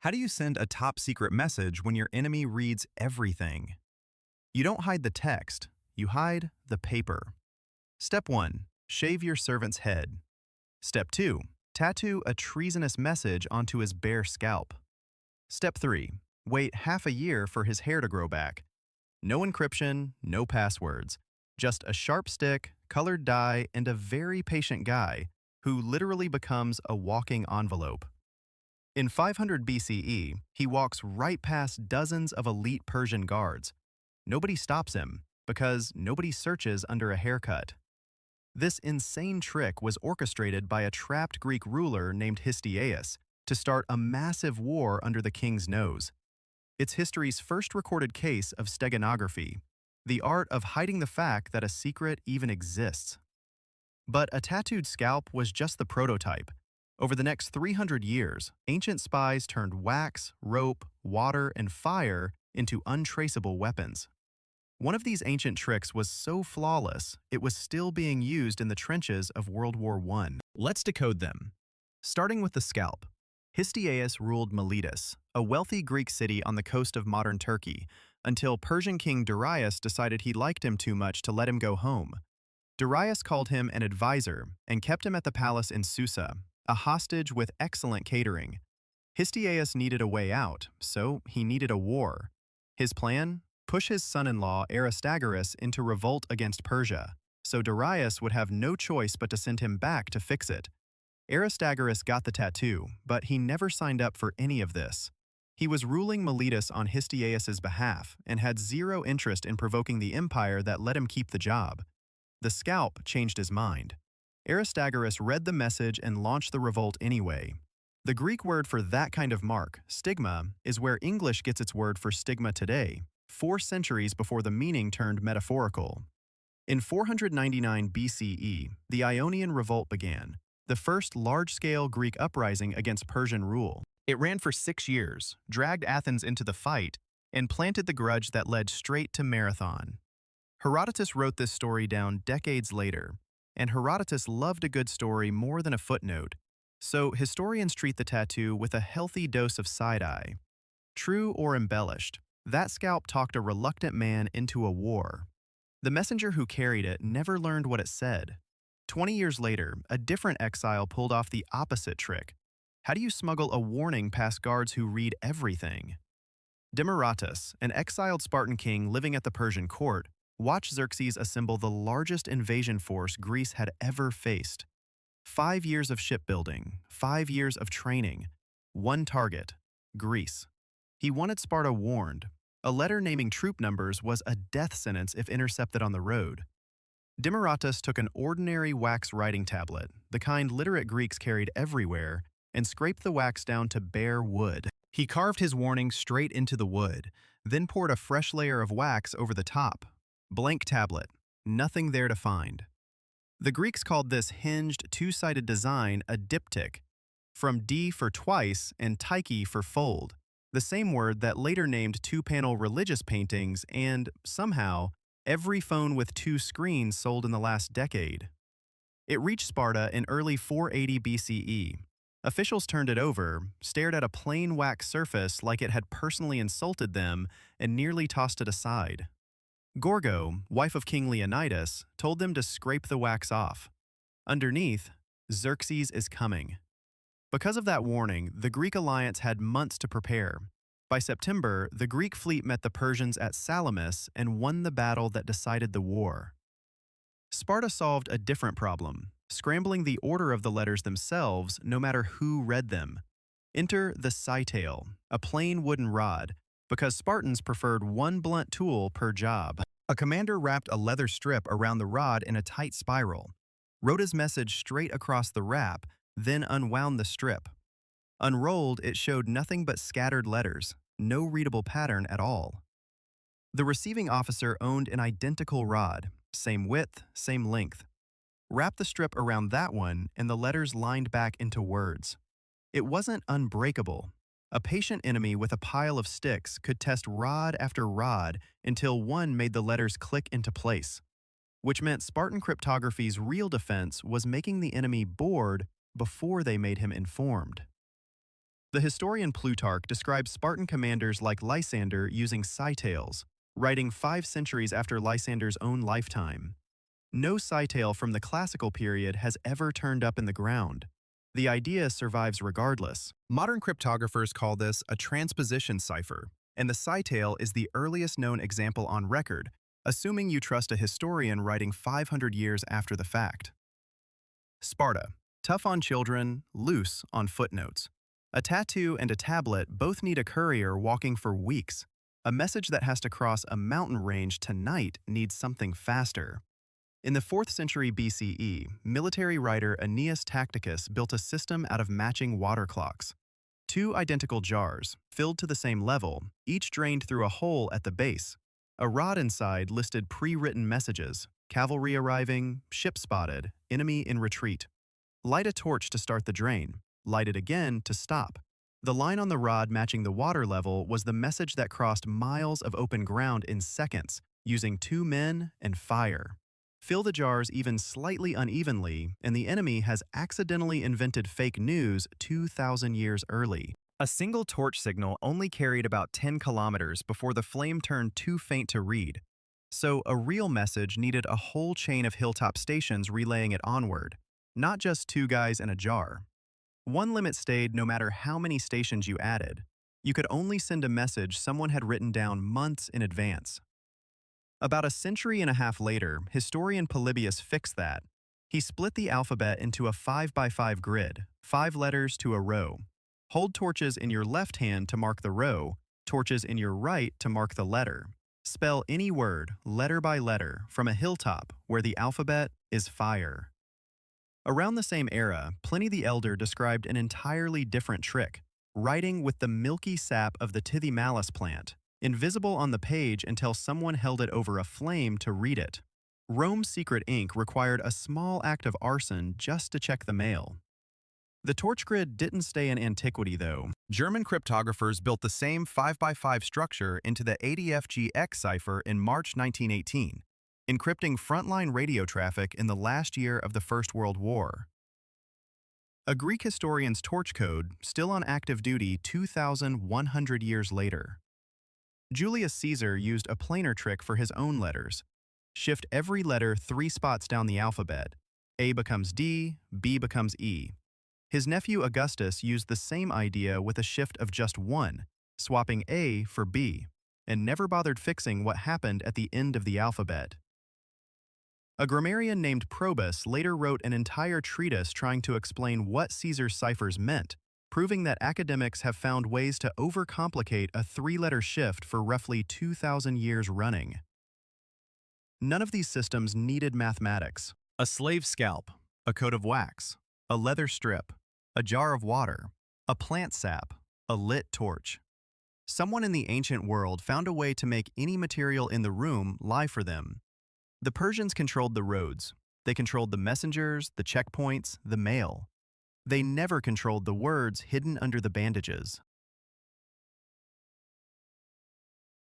How do you send a top secret message when your enemy reads everything? You don't hide the text, you hide the paper. Step 1. Shave your servant's head. Step 2. Tattoo a treasonous message onto his bare scalp. Step 3. Wait half a year for his hair to grow back. No encryption, no passwords. Just a sharp stick, colored dye, and a very patient guy who literally becomes a walking envelope. In 500 BCE, he walks right past dozens of elite Persian guards. Nobody stops him because nobody searches under a haircut. This insane trick was orchestrated by a trapped Greek ruler named Histiaeus to start a massive war under the king's nose. It's history's first recorded case of steganography, the art of hiding the fact that a secret even exists. But a tattooed scalp was just the prototype. Over the next 300 years, ancient spies turned wax, rope, water, and fire into untraceable weapons. One of these ancient tricks was so flawless, it was still being used in the trenches of World War I. Let's decode them. Starting with the scalp. Histiaeus ruled Miletus, a wealthy Greek city on the coast of modern Turkey, until Persian king Darius decided he liked him too much to let him go home. Darius called him an advisor and kept him at the palace in Susa, a hostage with excellent catering. Histiaeus needed a way out, so he needed a war. His plan? Push his son-in-law Aristagoras into revolt against Persia, so Darius would have no choice but to send him back to fix it. Aristagoras got the tattoo, but he never signed up for any of this. He was ruling Miletus on Histiaeus' behalf and had zero interest in provoking the empire that let him keep the job. The scalp changed his mind. Aristagoras read the message and launched the revolt anyway. The Greek word for that kind of mark, stigma, is where English gets its word for stigma today, 4 centuries before the meaning turned metaphorical. In 499 BCE, the Ionian Revolt began, the first large-scale Greek uprising against Persian rule. It ran for 6 years, dragged Athens into the fight, and planted the grudge that led straight to Marathon. Herodotus wrote this story down decades later, and Herodotus loved a good story more than a footnote, so historians treat the tattoo with a healthy dose of side-eye. True or embellished, that scalp talked a reluctant man into a war. The messenger who carried it never learned what it said. 20 years later, a different exile pulled off the opposite trick. How do you smuggle a warning past guards who read everything? Demaratus, an exiled Spartan king living at the Persian court, watched Xerxes assemble the largest invasion force Greece had ever faced. 5 years of shipbuilding, 5 years of training, one target, Greece. He wanted Sparta warned. A letter naming troop numbers was a death sentence if intercepted on the road. Demaratus took an ordinary wax writing tablet, the kind literate Greeks carried everywhere, and scraped the wax down to bare wood. He carved his warning straight into the wood, then poured a fresh layer of wax over the top. Blank tablet, nothing there to find. The Greeks called this hinged, two-sided design a diptych, from D for twice and tyche for fold, the same word that later named two-panel religious paintings and, somehow, every phone with 2 screens sold in the last decade. It reached Sparta in early 480 BCE. Officials turned it over, stared at a plain wax surface like it had personally insulted them, and nearly tossed it aside. Gorgo, wife of King Leonidas, told them to scrape the wax off. Underneath, Xerxes is coming. Because of that warning, the Greek alliance had months to prepare. By September, the Greek fleet met the Persians at Salamis and won the battle that decided the war. Sparta solved a different problem, scrambling the order of the letters themselves no matter who read them. Enter the citale, a plain wooden rod, because Spartans preferred one blunt tool per job. A commander wrapped a leather strip around the rod in a tight spiral, wrote his message straight across the wrap, then unwound the strip. Unrolled, it showed nothing but scattered letters, no readable pattern at all. The receiving officer owned an identical rod, same width, same length. Wrap the strip around that one, and the letters lined back into words. It wasn't unbreakable. A patient enemy with a pile of sticks could test rod after rod until one made the letters click into place, which meant Spartan cryptography's real defense was making the enemy bored before they made him informed. The historian Plutarch describes Spartan commanders like Lysander using citales, writing 5 centuries after Lysander's own lifetime. No citale from the classical period has ever turned up in the ground. The idea survives regardless. Modern cryptographers call this a transposition cipher, and the citale is the earliest known example on record, assuming you trust a historian writing 500 years after the fact. Sparta. Tough on children, loose on footnotes. A tattoo and a tablet both need a courier walking for weeks. A message that has to cross a mountain range tonight needs something faster. In the 4th century BCE, military writer Aeneas Tacticus built a system out of matching water clocks. 2 identical jars, filled to the same level, each drained through a hole at the base. A rod inside listed pre-written messages: cavalry arriving, ship spotted, enemy in retreat. Light a torch to start the drain. Light it again to stop. The line on the rod matching the water level was the message that crossed miles of open ground in seconds, using 2 men and fire. Fill the jars even slightly unevenly, and the enemy has accidentally invented fake news 2,000 years early. A single torch signal only carried about 10 kilometers before the flame turned too faint to read. So a real message needed a whole chain of hilltop stations relaying it onward, not just 2 guys in a jar. One limit stayed no matter how many stations you added. You could only send a message someone had written down months in advance. About a century and a half later, historian Polybius fixed that. He split the alphabet into a 5x5 grid, 5 letters to a row. Hold torches in your left hand to mark the row, torches in your right to mark the letter. Spell any word, letter by letter, from a hilltop where the alphabet is fire. Around the same era, Pliny the Elder described an entirely different trick: writing with the milky sap of the tithymalis plant, invisible on the page until someone held it over a flame to read it. Rome's secret ink required a small act of arson just to check the mail. The torch grid didn't stay in antiquity, though. German cryptographers built the same 5x5 structure into the ADFG-X cipher in March 1918, encrypting frontline radio traffic in the last year of the First World War. A Greek historian's torch code, still on active duty 2,100 years later. Julius Caesar used a planar trick for his own letters. Shift every letter 3 spots down the alphabet. A becomes D, B becomes E. His nephew Augustus used the same idea with a shift of just 1, swapping A for B, and never bothered fixing what happened at the end of the alphabet. A grammarian named Probus later wrote an entire treatise trying to explain what Caesar's ciphers meant, proving that academics have found ways to overcomplicate a 3-letter shift for roughly 2,000 years running. None of these systems needed mathematics. A slave scalp, a coat of wax, a leather strip, a jar of water, a plant sap, a lit torch. Someone in the ancient world found a way to make any material in the room lie for them. The Persians controlled the roads. They controlled the messengers, the checkpoints, the mail. They never controlled the words hidden under the bandages.